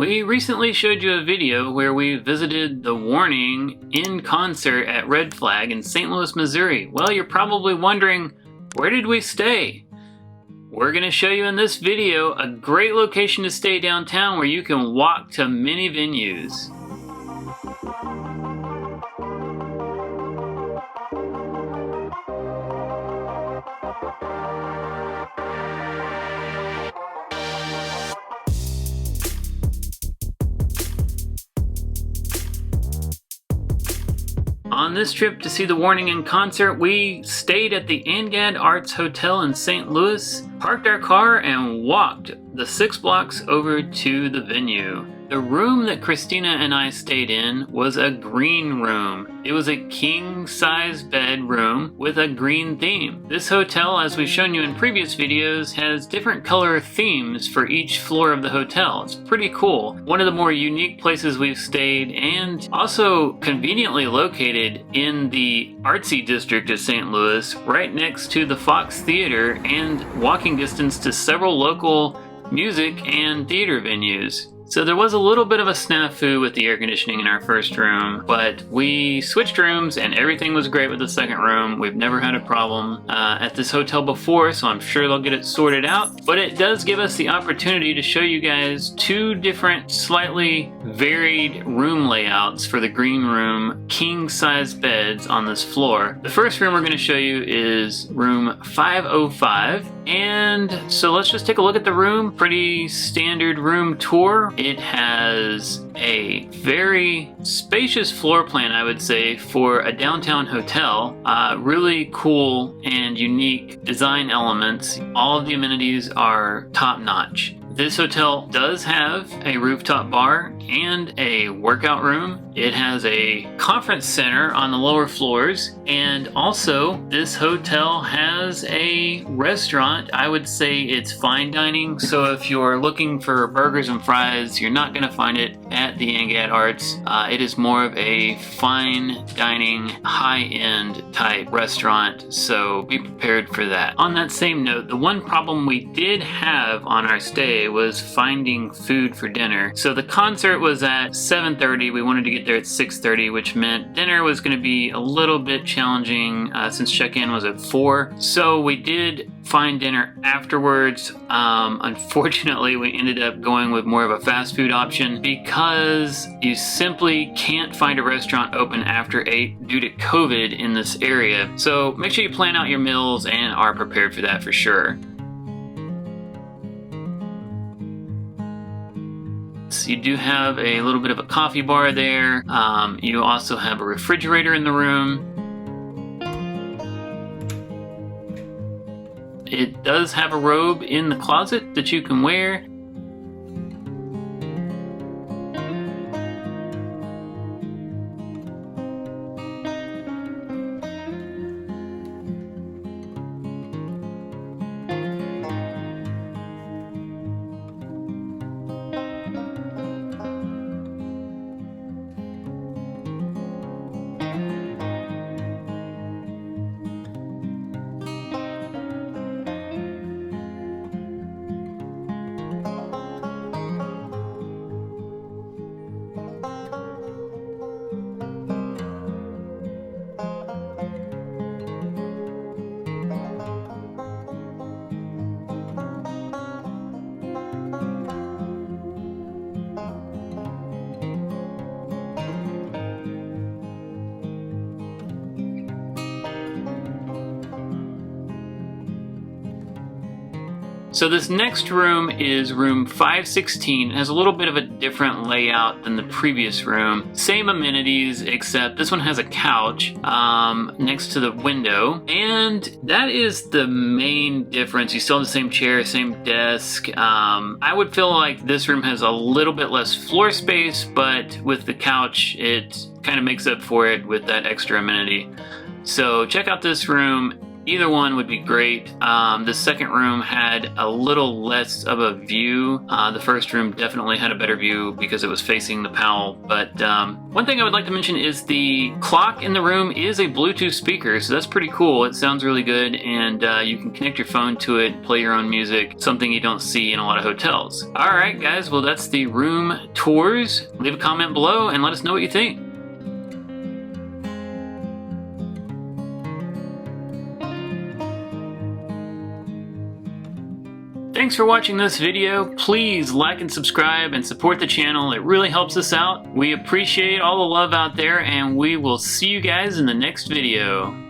We recently showed you a video where we visited The Warning in concert at Red Flag in St. Louis, Missouri. Well, you're probably wondering, where did we stay? We're going to show you in this video a great location to stay downtown where you can walk to many venues. On this trip to see The Warning in concert, we stayed at the Angad Arts Hotel in St. Louis, parked our car, and walked the 6 blocks over to the venue. The room that Christina and I stayed in was a green room. It was a king-size bed room with a green theme. This hotel, as we've shown you in previous videos, has different color themes for each floor of the hotel. It's pretty cool. One of the more unique places we've stayed, and also conveniently located in the artsy district of St. Louis, right next to the Fox Theater and walking distance to several local music and theater venues. So there was a little bit of a snafu with the air conditioning in our first room, but we switched rooms and everything was great with the second room. We've never had a problem at this hotel before, so I'm sure they'll get it sorted out. But it does give us the opportunity to show you guys 2 different slightly varied room layouts for the green room, king-size beds on this floor. The first room we're going to show you is room 505. And so let's just take a look at the room. Pretty standard room tour. It has a very spacious floor plan, I would say, for a downtown hotel. Really cool and unique design elements. All of the amenities are top-notch. This hotel does have a rooftop bar and a workout room. It has a conference center on the lower floors, and also this hotel has a restaurant. I would say it's fine dining, so if you're looking for burgers and fries, you're not going to find it at the Angad Arts. It is more of a fine dining, high-end type restaurant, so be prepared for that. On that same note, the one problem we did have on our stay was finding food for dinner. So the concert was at 7:30. We wanted to get there at 6:30, which meant dinner was going to be a little bit challenging since check-in was at 4. So we did find dinner afterwards. Unfortunately, we ended up going with more of a fast food option because you simply can't find a restaurant open after 8 due to COVID in this area. So make sure you plan out your meals and are prepared for that for sure. You do have a little bit of a coffee bar there. You also have a refrigerator in the room. It does have a robe in the closet that you can wear. So this next room is room 516. It has a little bit of a different layout than the previous room. Same amenities, except this one has a couch next to the window. And that is the main difference. You still have the same chair, same desk. I would feel like this room has a little bit less floor space, but with the couch, it kind of makes up for it with that extra amenity. So check out this room. Either one would be great. The second room had a little less of a view. The first room definitely had a better view because it was facing the Powell. But one thing I would like to mention is the clock in the room is a Bluetooth speaker, so that's pretty cool. It sounds really good, and you can connect your phone to it, play your own music, something you don't see in a lot of hotels. Alright guys, well that's the room tours. Leave a comment below and let us know what you think. Thanks for watching this video. Please like and subscribe and support the channel. It really helps us out. We appreciate all the love out there, and we will see you guys in the next video.